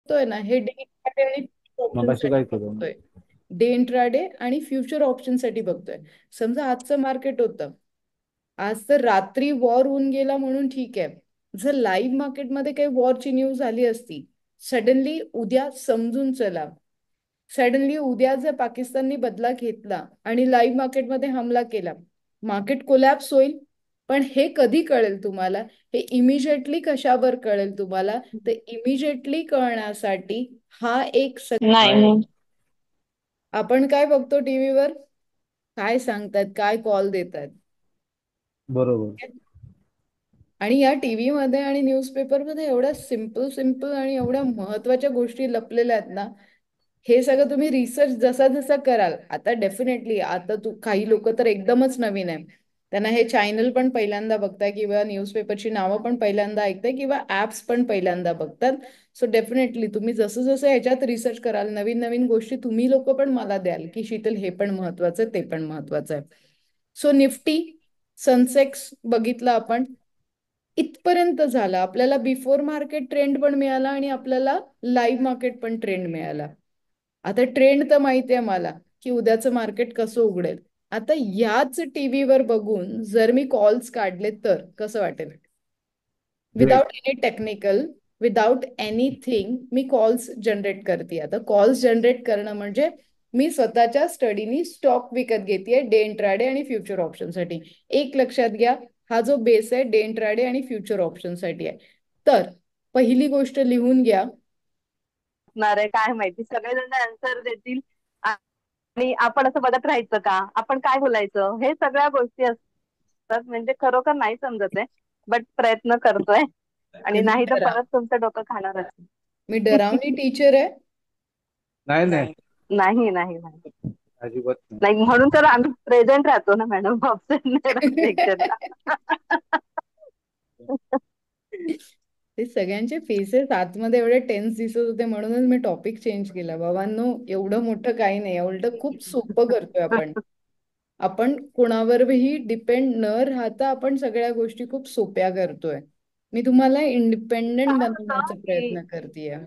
बघतोय ना, हे डे इंट्राडे आणि मग ऑप्शन अशी साठी काय केलं? बघतोय. डे इंट्राडे आणि फ्युचर ऑप्शन साठी बघतोय. समजा आजचं मार्केट होतं, आज तर रात्री वॉर होऊन गेला म्हणून ठीक आहे. जर लाईव्ह मार्केटमध्ये काही वॉरची न्यूज आली असती, सडनली उद्या समजून चला, सडनली उद्या जर पाकिस्तानने बदला घेतला आणि लाईव्ह मार्केटमध्ये हमला केला, मार्केट कोलॅप्स होईल. पण हे कधी कळेल तुम्हाला? हे इमिजिएटली कशावर कळेल तुम्हाला? तर इमिजिएटली कळण्यासाठी हा एक नाही आहे. मग. आपण काय बघतो टीव्हीवर, काय सांगतात, काय कॉल देतात. बरोबर. आणि या टीव्ही मध्ये आणि न्यूजपेपरमध्ये एवढ्या सिम्पल सिम्पल आणि एवढ्या महत्वाच्या गोष्टी लपलेल्या आहेत ना. हे सगळं तुम्ही रिसर्च जसा जसा कराल, आता डेफिनेटली आता तू काही लोक तर एकदमच नवीन आहे, त्यांना हे चॅनल पण पहिल्यांदा बघताय किंवा न्यूजपेपरची नावं पण पहिल्यांदा ऐकताय किंवा ऍप्स पण पहिल्यांदा बघतात. सो डेफिनेटली तुम्ही जसं जसं ह्याच्यात रिसर्च कराल, नवीन नवीन गोष्टी तुम्ही लोक पण मला द्याल की शीतल हे पण महत्वाचं आहे, ते पण महत्वाचं आहे. सो निफ्टी, सनसेक्स बघितलं आपण, इथपर्यंत झाला. आपल्याला बिफोर मार्केट ट्रेंड पण मिळाला आणि आपल्याला लाईव्ह मार्केट पण ट्रेंड मिळाला. आता ट्रेंड तर माहिती आहे मला की उद्याचं मार्केट कसं उघडेल. आता याच टीव्हीवर बघून जर मी कॉल्स काढले तर कसं वाटेल? Great. Without any technical, without anything मी कॉल्स जनरेट करते. आता कॉल्स जनरेट करणं म्हणजे मी स्वतःच्या स्टडीनी स्टॉक विकत घेते डे इंट्राडे आणि फ्युचर ऑप्शन साठी. एक लक्षात घ्या, हा जो बेस आहे डे इंट्राडे आणि फ्युचर ऑप्शन साठी आहे. तर पहिली गोष्ट लिहून घ्या. असणार आहे काय माहिती, सगळेजण आन्सर देतील आणि आपण असं बघत राहायचं का, आपण काय बोलायचं, हे सगळ्या गोष्टी असतात. म्हणजे खरोखर नाही समजत आहे, बट प्रयत्न करतोय. आणि मी नाही तर डरा परत तुमचं डोकं खाणारच. मी डरावनी टीचर आहे. नाही नाही नाही नाही नाही अजिबात नाही. नाही. नाही म्हणून तर आम्ही प्रेझेंट राहतो ना मॅडम, ऑप्शन नाही राहत लेक्चरला. ते सगळ्यांचे फेसेस आतमध्ये एवढे टेन्स दिसत होते म्हणूनच मी टॉपिक चेंज केला. बाबांनो, एवढं मोठं काही नाही, उलट खूप सोपं करतोय आपण. आपण कोणावरही डिपेंड न राहता आपण सगळ्या गोष्टी खूप सोप्या करतोय. मी तुम्हाला इंडिपेंडेंट काय होतं बनवण्याचा की प्रयत्न करतेय.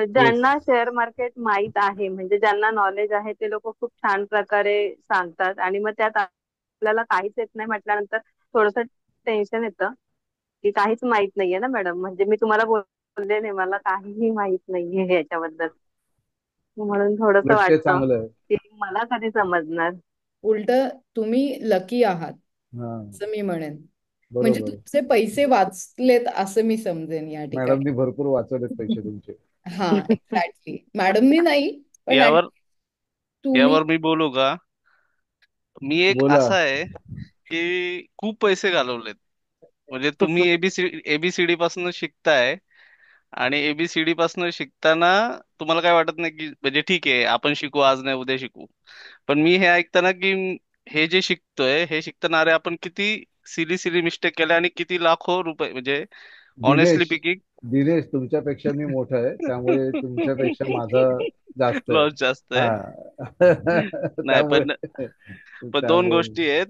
ज्यांना शेअर मार्केट माहित आहे, म्हणजे ज्यांना नॉलेज आहे, ते लोक खूप छान प्रकारे सांगतात. आणि मग त्यात आपल्याला काहीच येत नाही म्हटल्यानंतर थोडस टेन्शन येतं की काहीच माहित नाहीये ना मॅडम. म्हणजे मी तुम्हाला बोलले नाही, मला काहीही माहित नाहीये याच्याबद्दल, म्हणून थोडस उलट वाटतं ते चांगलं आहे. की मला कधी समजणार. उलट तुम्ही लकी आहात हा. असं मी म्हणेन. म्हणजे बरोबर. तुमचे पैसे वाचलेत असं मी समजेन या ठिकाणी. मॅडमनी भरपूर वाचवलेत पैसे तुमचे. हा, एक्झॅक्टली. मॅडमनी नाही, पण यावर तुम्ही. यावर मी बोलू का? मी एक बोला. असा आहे की खूप पैसे घालवलेत. म्हणजे तुम्ही एबीसीडी पासून शिकताय, आणि एबीसीडी पासून शिकताना तुम्हाला काय वाटत नाही की म्हणजे ठीक आहे आपण शिकू, आज नाही उद्या शिकू. पण मी हे ऐकताना की हे जे शिकतोय हे शिकताना अरे आपण किती सिली सिली मिस्टेक केल्या आणि किती लाखो रुपये म्हणजे ऑनेस्टली दिनेश, स्पीकिंग दिनेश तुमच्यापेक्षा मी मोठा आहे, त्यामुळे तुमच्यापेक्षा माझं जास्त आहे. लॉस जास्त आहे. हा. नाही पण त्यामुळे पण दोन गोष्टी आहेत.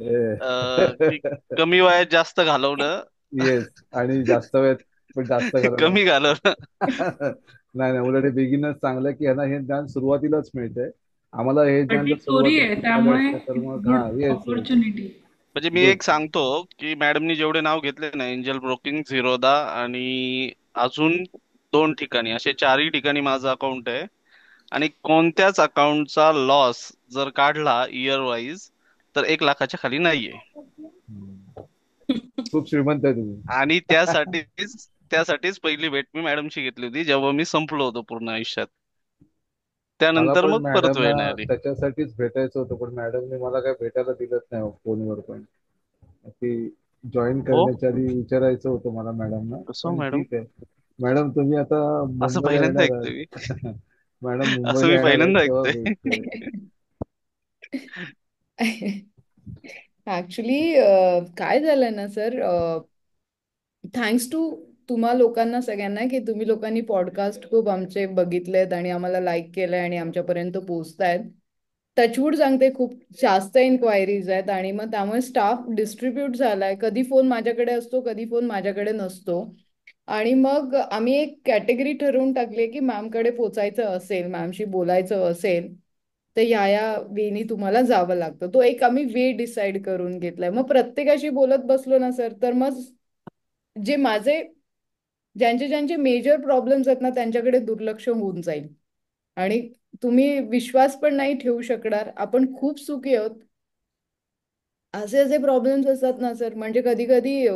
की कमी वयात जास्त घालवणं, येस. आणि जास्त वेळ पण जास्त करणं. कमी घालवणं. नाही नाही, उलट बिगिनर्स चांगलं की यांना हे ज्ञान सुरुवातीलाच मिळतंय. आम्हाला हे ज्ञान जर कठीण स्टोरी सुरुवातीला आहे मिळालं त्यामुळे असतं तर मग गुड हा. Yes yes. ऑपॉर्च्युनिटी. म्हणजे मी गुड. एक सांगतो की मॅडमनी जेवढे नाव घेतले ना, एंजल ब्रोकिंग, झिरोदा आणि अजून दोन ठिकाणी, असे चारही ठिकाणी माझं अकाउंट आहे. आणि कोणत्याच अकाउंटचा लॉस जर काढला इयर वाईज तर 1 लाखाच्या खाली नाहीये. खूप श्रीमंत आहे तुम्ही. आणि त्यासाठीच पहिली भेट मी मॅडमशी घेतली होती जेव्हा मी संपलो होतो पूर्ण आयुष्यात. मला त्यानंतर पण मग परत मॅडमना वेळ नाही आली. त्याच्यासाठीच भेटायचं होतं, पण मॅडमने मला काय भेटायला दिलंच नाही फोनवर पण. ती जॉईन हो. करण्याच्या आधी विचारायचं होतं मला मॅडमना. कसं पण मॅडम? ठीक आहे. मॅडम तुम्ही आता असं मुंबईला पहिल्यांदा येणार ऐकतोय मी. आहात. मॅडम असं मुंबईला मी येणार आहेत पहिल्यांदा तेव्हा ऐकतोय. भेटूया. ऍक्च्युली काय झालंय ना सर, थँक्स टू तुम्हा लोकांना सगळ्यांना की तुम्ही लोकांनी पॉडकास्ट खूप आमचे बघितलेत आणि आम्हाला लाईक केलंय आणि आमच्यापर्यंत पोहोचतायत. टचवूड सांगते, खूप जास्त इन्क्वायरीज आहेत आणि मग त्यामुळे स्टाफ डिस्ट्रीब्यूट झालाय. कधी फोन माझ्याकडे असतो, कधी फोन माझ्याकडे नसतो. आणि मग आम्ही एक कॅटेगरी ठरवून टाकली की मॅमकडे पोचायचं असेल, मॅमशी बोलायचं असेल, तर या वेनी तुम्हाला जावं लागतं. तो एक आम्ही वे डिसाईड करून घेतलाय. मग प्रत्येकाशी बोलत बसलो ना सर, तर मग जे माझे ज्यांचे ज्यांचे मेजर प्रॉब्लेम्स आहेत ना त्यांच्याकडे दुर्लक्ष होऊन जाईल. आणि तुम्ही विश्वास पण नाही ठेवू शकणार, आपण खूप सुखी आहोत. असे असे प्रॉब्लेम्स असतात ना सर, म्हणजे कधी कधी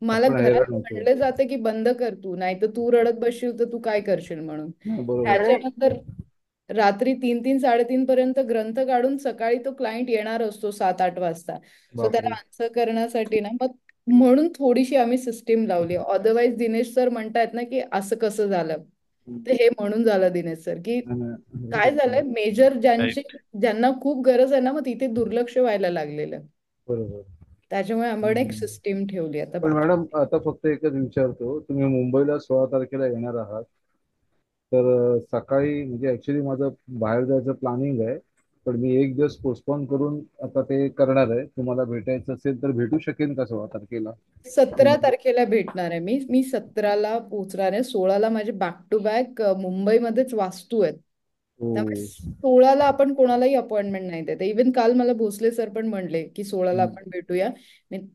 मला आपण घरात हैराण होतो. म्हणलं जातं की बंद कर तू, नाही तर तू रडत बसशील तर तू काय करशील म्हणून. नाही, बरोबर आहे. अरे त्याच्यानंतर रात्री 3-3 3:30 पर्यंत ग्रंथ काढून सकाळी तो क्लायंट येणार असतो 7-8 वाजता. सो त्याला बापरे. आन्सर करण्यासाठी ना, मग म्हणून थोडीशी आम्ही सिस्टीम लावली. अदरवाईज दिनेश सर म्हणतायत ना की असं कसं झालं, हम्म. तर हे म्हणून झालं दिनेश सर की नाही, नाही, काय बरोबर झालंय, आहे. Major right. ज्यांना खूप गरज आहे ना, मग तिथे दुर्लक्ष व्हायला लागलेलं. बरोबर. त्याच्यामुळे आपण एक हम्म. सिस्टीम ठेवली. आता पण बाकी मॅडम आता फक्त एकच विचारतो, तुम्ही मुंबईला 16 तारखेला येणार आहात, तर सकाळी म्हणजे ऍक्च्युली माझं बाहेर जायचं प्लॅनिंग आहे, पण मी एक दिवस पोस्टपोन करून आता ते करणार आहे. तुम्हाला भेटायचं असेल तर भेटू शकेन का 16 तारखेला? 17 तारखेला भेटणार आहे. मी 17ला पोहोचणार आहे. 16ला माझे बॅक टू बॅक मुंबईमध्येच वास्तू आहेत. हो. त्यामुळे 16ला आपण कोणालाही अपॉइंटमेंट नाही देत. इवन काल मला भोसले सर पण म्हणले की 16ला हम्म. आपण भेटूया.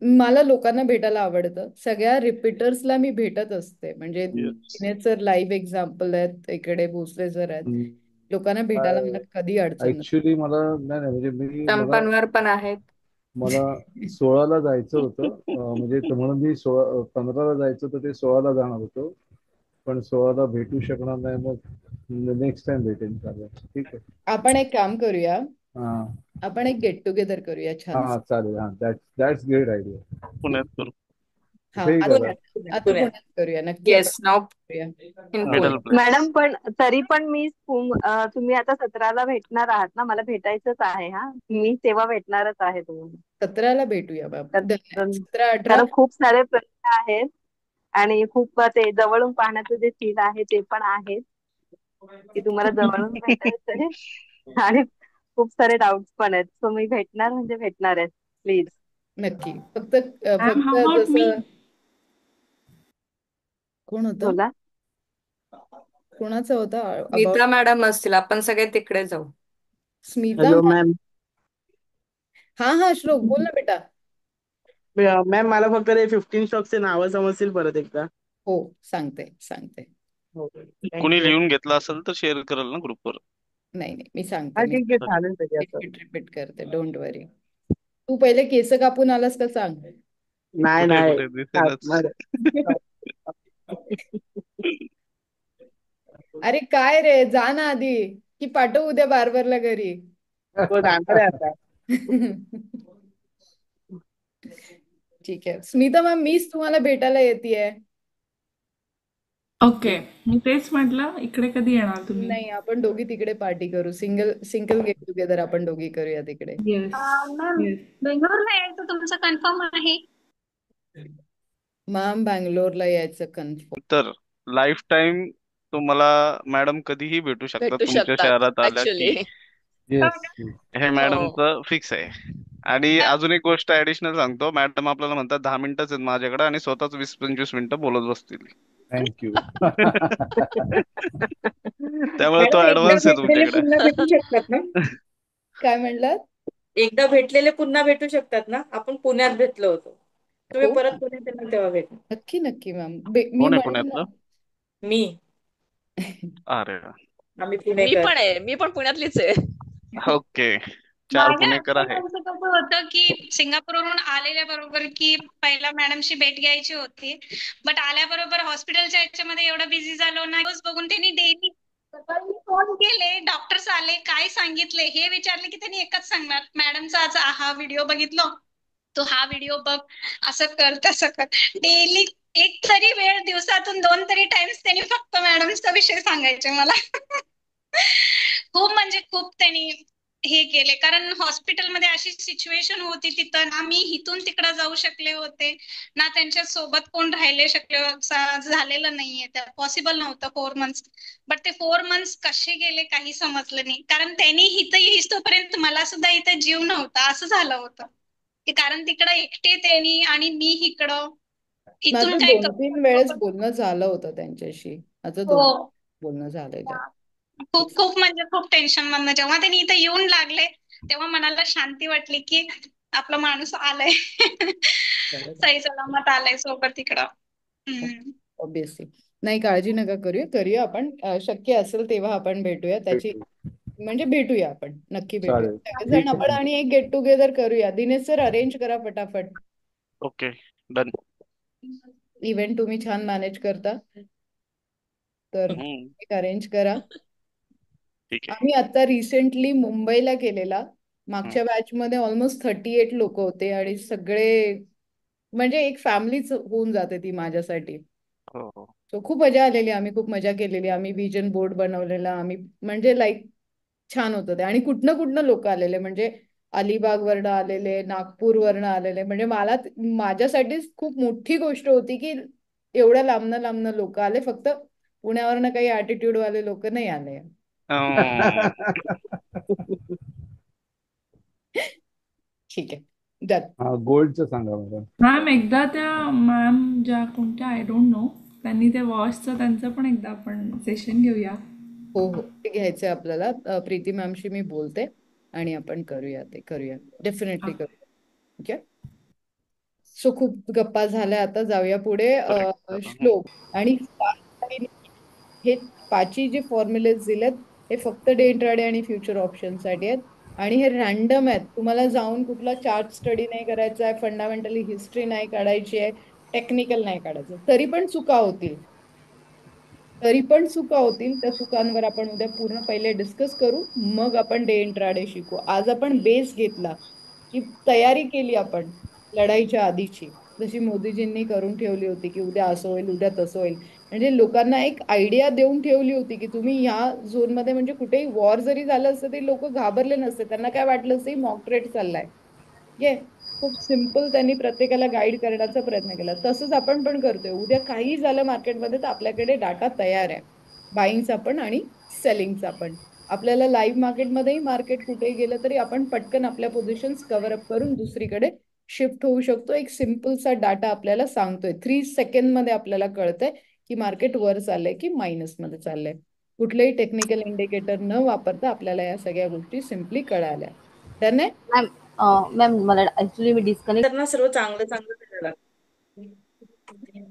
मला लोकांना भेटायला आवडतं. सगळ्या रिपीटर्सला मी भेटत असते. म्हणजे yes. Dinesh sir live example आहेत, इकडे भोसले सर आहेत. लोकांना भेटायला मला कधी अडचण नसते. ऍक्च्युली मला नाही नाही म्हणजे मी मला संपनवर पण आहेत. मला 16ला जायचं होतं, म्हणजे म्हणून मी 15ला जायचं होतं, ते 16ला जाणार होतो. पण 16ला भेटू शकणार नाही, मग नेक्स्ट टाइम भेटेन चालेल. ठीक आहे. आपण एक काम करूया, हा. आपण एक गेट टुगेदर करूया छान. हा चालेल. हा, दॅट्स ग्रेट आयडिया. पुण्यात करू. हा, कुठेही आता करा. पुण्यात आता पुण्यात पुण्यात करूया नक्की. आपण येस नाव करूया. इन हा. पुणे. Middle place. मॅडम पण तरी पण मी तुम्ही आता 17ला भेटणार आहात ना, मला भेटायचंच आहे. हा मी तेव्हा भेटणारच आहे तुम्हाला. 17ला भेटूया बाबा. कारण 17-18. कारण खूप सारे प्रश्न आहेत आणि खूप ते जवळून पाहण्याचं जे फील आहे ते पण आहे की तुम्हाला जवळून भेटायचंय. आणि खूप सारे डाऊट्स पण आहेत. सो मी भेटणार म्हणजे भेटणार आहे. प्लीज. नक्की. फक्त मॅम फक्त हाऊ अबाउट मी. जसं कोण होतं, बोला. कोणाचा होता अबाउट? नीता मॅडम असतील, आपण सगळे तिकडे जाऊ. Smita hello ma'am. मॅम. हा हा, श्लोक बोल ना बेटा. मॅम मला फक्त ते 15 स्टॉकचे नावं समजतील परत एकदा. हो, सांगते सांगते. हो कुणी थँक्यू. लिहून घेतला असेल तर शेअर करेल ना ग्रुपवर. नाही नाही, मी सांगते. हा मी ठीक आहे चालेल त्याची असं. रिपीट रिपीट करते, डोंट वरी. तू पहिले केस कापून आलास का सांग. नाही कुठे नाही कुठे दिसेलच. अरे काय रे, जा ना आधी, की पाठव उद्या बार्बरला घरी. हो जाणार आहे आता. ठीक आहे स्मिता मॅम, मीच तुम्हाला भेटायला येतेय. ओके, मी तेच म्हटलं इकडे कधी येणार तुम्ही? नाही, आपण दोघी तिकडे पार्टी करू. सिंगल सिंगल गेट टुगेदर आपण दोघी करूया तिकडे. Yes ma'am, yes. बेंगळुरूला यायचं तुमचं कन्फर्म आहे? मॅम, बँगलोरला यायचं कन्फर्म. तर लाईफ टाईम तुम्हाला मॅडम कधीही भेटू शकतात भेटू तुमच्या शकतात शहरात आल्या ऍक्च्युली. की. येस. हे हो. मॅडमचं फिक्स आहे. आणि अजून एक गोष्ट ऍडिशनल सांगतो, मॅडम आपल्याला म्हणतात 10 मिनिटच आहेत माझ्याकडे आणि स्वतःच 20-25 मिनिटं बोलत बसतील. थँक्यू. त्यामुळे तो मॅडम एकदा ऍडव्हान्स आहे भेटलेले तुमच्याकडे. पुन्हा भेटू शकतात ना? काय म्हणलात? एकदा भेटलेले पुन्हा भेटू शकतात ना? आपण पुण्यात भेटलो होतो. तुम्ही हो, परत पुण्यात येणार तेव्हा भेटू. नक्की नक्की मॅम. मी कोण आहे म्हणेन ना. पुण्यातलं? मी अरे वा. आम्ही मी पुणेकर. पण आहे, मी पण पुण्यातलीच आहे. ओके. 4 माझ्या पुणेकर हसबंड आहे. आमचं कसं होतं की सिंगापूरवरून आलेल्या बरोबर की पहिला मॅडमशी भेट घ्यायची होती, बट आल्याबरोबर हॉस्पिटलच्या याच्यामध्ये एवढं बिझी झालो ना, न्यूज बघून त्यांनी डेली सकाळी फोन केले, डॉक्टर्स आले, काय सांगितले हे विचारले की त्यांनी एकच सांगणार, मॅडमचा आज हा व्हिडिओ बघितलो, तू हा व्हिडिओ बघ, असं कर तसं कर. डेली एक तरी वेळ दिवसातून 2 तरी टाइम्स त्यांनी फक्त मॅडमचा विषय सांगायचे मला. खूप म्हणजे खूप त्यांनी हे केले, कारण हॉस्पिटलमध्ये अशी सिच्युएशन होती तिथं ना, मी इथून तिकडे जाऊ शकले होते ना, त्यांच्या सोबत कोण राहिले झालेलं नाहीये, त्या पॉसिबल नव्हतं 4 मंथ्स. बट ते 4 मंथ्स कसे गेले काही समजलं नाही, कारण त्यांनी इथं येईस तोपर्यंत मला सुद्धा इथं जीव नव्हता, असं झालं होतं की कारण तिकडं एकटे त्यांनी आणि मी इकडं. इथून माझं काही दोन कमी तीन नको वेळेस पण. बोलणं झालं होतं त्यांच्याशी. माझं हो. 2 बोलणं झालेलं आहे. खूप खूप म्हणजे खूप टेन्शन मधनं जेव्हा त्यांनी इथं येऊन लागले तेव्हा मनाला शांती वाटली की आपला माणूस आलाय. सही सलामत आलाय सोबत तिकडं. ऑब्विसली. नाही, काळजी नका करूया, करूया आपण. शक्य असेल तेव्हा आपण भेटूया. त्याची भेटू. म्हणजे भेटूया आपण, नक्की भेटूया चालेल, सगळेजण ठीक आपण आहे. आणि एक गेट टुगेदर करूया. दिनेश सर, अरेंज करा फटाफट. Okay, done. इव्हेंट तुम्ही छान मॅनेज करता, तर एक अरेंज करा. ठीक आहे. आम्ही आता रिसेंटली मुंबईला केलेला. हम्म. मागच्या बॅच मध्ये ऑलमोस्ट 38 लोक होते आणि सगळे म्हणजे एक फॅमिलीच होऊन जाते ती माझ्यासाठी. हो हो. सो खूप मजा आलेली, आम्ही खूप मजा केलेली. आम्ही विजन बोर्ड बनवलेला, आम्ही म्हणजे लाईक छान होतं ते. आणि कुठनं कुठनं लोक आलेले, म्हणजे अलिबागवरनं आलेले, नागपूरवरनं आलेले. म्हणजे मला माझ्यासाठीच खूप मोठी गोष्ट होती की एवढ्या लांबनं लांबनं लोक आले. फक्त पुण्यावरनं काही ऍटिट्यूड वाले लोक नाही आले. अं, ठीक आहे, डन. हा, गोल्डचं सांगा मॅडम. मॅम एकदा त्या मॅम ज्या कोणत्या आय डोंट नो, त्यांनी ते वॉशचं त्यांचं पण एकदा आपण सेशन घेऊया. हो हो, ते घ्यायचंय आपल्याला. प्रीती मॅमशी मी बोलते आणि आपण करूया, ते करूया, डेफिनेटली करूया. ठीक आहे. सो खूप गप्पा झाल्या, आता जाऊया पुढे. correct. श्लोक आणि हे पाची जे फॉर्म्युलेज दिलेत, हे फक्त डे इंट्राडे आणि फ्युचर ऑप्शन साठी आहेत. आणि हे रॅन्डम आहेत. तुम्हाला जाऊन कुठला चार्ट स्टडी नाही करायचा आहे, फंडामेंटली हिस्ट्री नाही काढायची आहे, टेक्निकल नाही काढायचं. तरी पण चुका होतील, तरी पण चुका होतील. त्या चुकांवर आपण उद्या पूर्ण पहिले डिस्कस करू, मग आपण डे इंट्राडे शिकू. आज आपण बेस घेतला की तयारी केली आपण लढाईच्या आधीची, जशी मोदीजींनी करून ठेवली होती की उद्या असं होईल, उद्या तसं होईल. म्हणजे लोकांना एक आयडिया देऊन ठेवली होती की तुम्ही ह्या झोनमध्ये, म्हणजे कुठेही वॉर जरी झालं असतं तरी लोक घाबरले नसते. त्यांना काय वाटलं असतं, मॉक ट्रेड चाललाय. ये खूप सिम्पल त्यांनी प्रत्येकाला गाईड करण्याचा प्रयत्न केला. तसंच आपण पण करतोय. उद्या काही झालं मार्केटमध्ये तर आपल्याकडे डाटा तयार आहे, बाईंगचा पण आणि सेलिंगचा पण. आपल्याला लाईव्ह मार्केटमध्येही मार्केट कुठेही गेलं तरी आपण पटकन आपल्या पोझिशन्स कव्हर अप करून दुसरीकडे शिफ्ट होऊ शकतो. एक सिम्पलसा डाटा आपल्याला सांगतोय, 3 सेकंड मध्ये आपल्याला कळतंय की मार्केट वर चाललंय की मायनस मध्ये चाललंय. कुठलेही टेक्निकल इंडिकेटर न वापरता आपल्याला या सगळ्या गोष्टी सिम्पली कळाल्या. डन आहे. मॅम मॅम मला ऍक्च्युली मी डिस्कनेक्ट त्यांना सर्व चांगलं चांगलं करायला लागतं.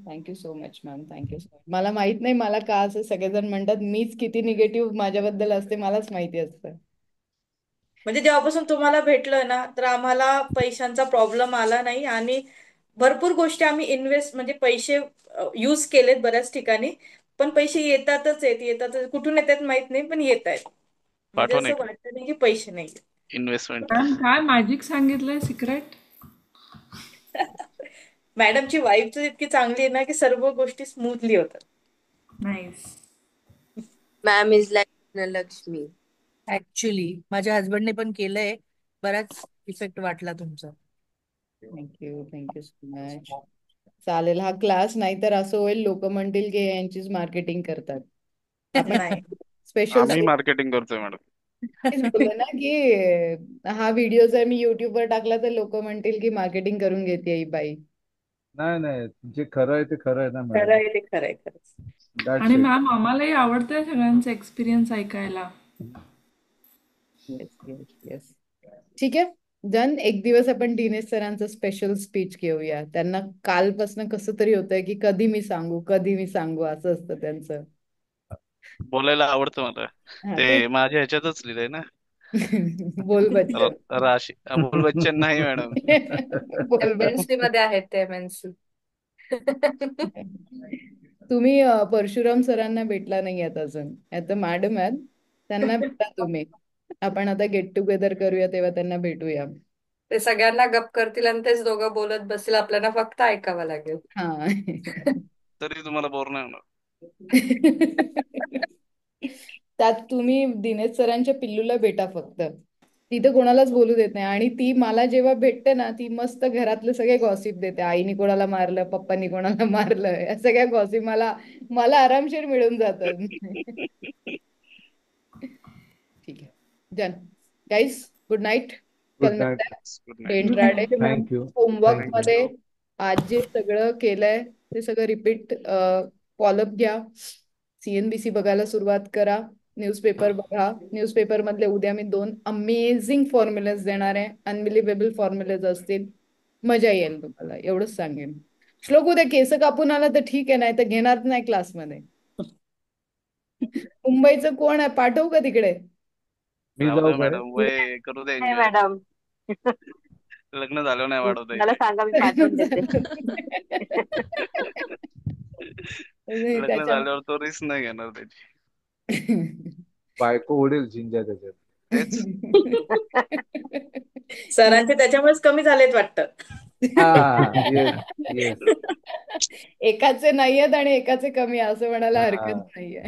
Thank you so much ma'am, thank you so much. मला माहित नाही मला का असं सगळेजण म्हणतात, मीच किती निगेटिव्ह माझ्याबद्दल असते मलाच माहिती असतं. म्हणजे जेव्हापासून तुम्हाला भेटलं ना, तर आम्हाला पैशांचा प्रॉब्लेम आला नाही आणि भरपूर गोष्टी आम्ही इन्व्हेस्ट म्हणजे पैसे यूज केलेत बऱ्याच ठिकाणी. पण पैसे येतातच येतातच, कुठून येतात माहित नाही, पण येत आहेत. म्हणजे पाठवा असं नाही वाटतं नाही की पैसे नाही. इन्व्हेस्टमेंट. मॅम काय मॅजिक सांगितलंय सिक्रेट? मॅडमची वाईफ तर इतकी चांगली आहे ना की सर्व गोष्टी स्मूथली होतात. Nice. Ma'am is like Lakshmi. Actually माझ्या हस्बंडने पण केलंय, बराच इफेक्ट वाटला तुमचा. Thank you so much. चालेल, हा क्लास नाही तर असं होईल लोक म्हणतील की यांचीच मार्केटिंग करतात. आपण नाही. स्पेशल आम्ही मार्केटिंग करतोय मॅडम. बोललो ना की हा व्हिडिओ जर मी युट्यूबवर टाकला तर लोक म्हणतील की मार्केटिंग करून घेते ही बाई. नाही नाही, जे खरं आहे ते खरं आहे ना खरं मॅडम. आहे ते खरं आहे खरंच. दॅट्स आणि इट. मॅम आम्हालाही आवडतंय सगळ्यांचा एक्सपिरियन्स ऐकायला. Yes yes yes. ठीक आहे, डन. एक दिवस आपण दिनेश सरांचं स्पेशल स्पीच घेऊया. त्यांना कालपासून कसं तरी होतंय की कधी मी सांगू, कधी मी सांगू, असं असतं त्यांचं. बोलायला आवडतं मला. हा ते ते माझ्या ह्याच्यातच लिहिलंय ना. बोल बच्चन. राशी अमोल बच्चन नाही मॅडम. बोल एमएनसी बच्चन. मध्ये आहेत ते एमएनसी. तुम्ही परशुराम सरांना भेटला नाही आहेत अजून. आता मॅडम आहेत, त्यांना भेटा तुम्ही. आपण आता गेट टुगेदर करूया तेव्हा त्यांना भेटूया. ते सगळ्यांना गप करतील आणि तेच दोघं बोलत बसतील, आपल्याला फक्त ऐकावं लागेल. हा. तरी तुम्हाला बोर नाही होणार. त्यात तुम्ही दिनेश सरांच्या पिल्लूला भेटा फक्त. तिथं कोणालाच बोलू देत नाही. आणि ती मला जेव्हा भेटते ना, ती मस्त घरातले सगळे गॉसिप देते. आईने कोणाला मारलं, पप्पांनी कोणाला मारलं, या सगळ्या गॉसिप मला मला आरामशीर मिळून जातात. ठीक आहे, डन. Guys, good night. कल गुड नाईट. मिळते good day night. Good intraday night ma'am. Thank you. Homework thank you. मध्ये. आज जे सगळं केलंय ते सगळं रिपीट फॉलोअप घ्या. CNBC बघायला सुरुवात करा. न्यूजपेपर बघा. न्यूजपेपर मधले उद्या मी 2 अमेझिंग फॉर्म्युलाज देणार आहे. अनबिलिव्हेबल फॉर्म्युलाज असतील. मजा येईल तुम्हाला, एवढंच सांगेन. श्लोक उद्या केस कापून आला तर ठीक आहे, नाही तर घेणार नाही क्लासमध्ये. मुंबईचं कोण आहे, पाठवू का तिकडे? मी राहू जाऊ द्या काय? मॅडम, वय करू द्या नाही एन्जॉय. मॅडम. लग्न झालं नाही वाढवता मला येते. सांगा, मी पाठवून देते. नाही, लग्न त्याच्या झाल्यावर तो रिस्क नाही घेणार त्याची. बायको उडेल झिंजा त्याच्यात. तेच. सरांचे त्याच्यामुळेच कमी झालेत वाटतं. हा येस येस. एकाचे नाही आहेत आणि एकाचे कमी आहे असं म्हणायला हरकत हा नाहीये.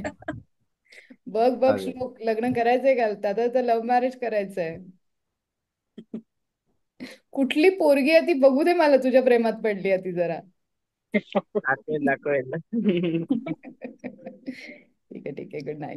बघ बघ चालेल. श्लोक, लग्न करायचंय का? दादा तर लव्ह मॅरेज करायचंय. कुठली पोरगी आहे ती बघू दे मला, तुझ्या प्रेमात पडली आहे ती जरा. दाखवेल दाखवेल. ठीक आहे ठीक आहे, गुड नाईट.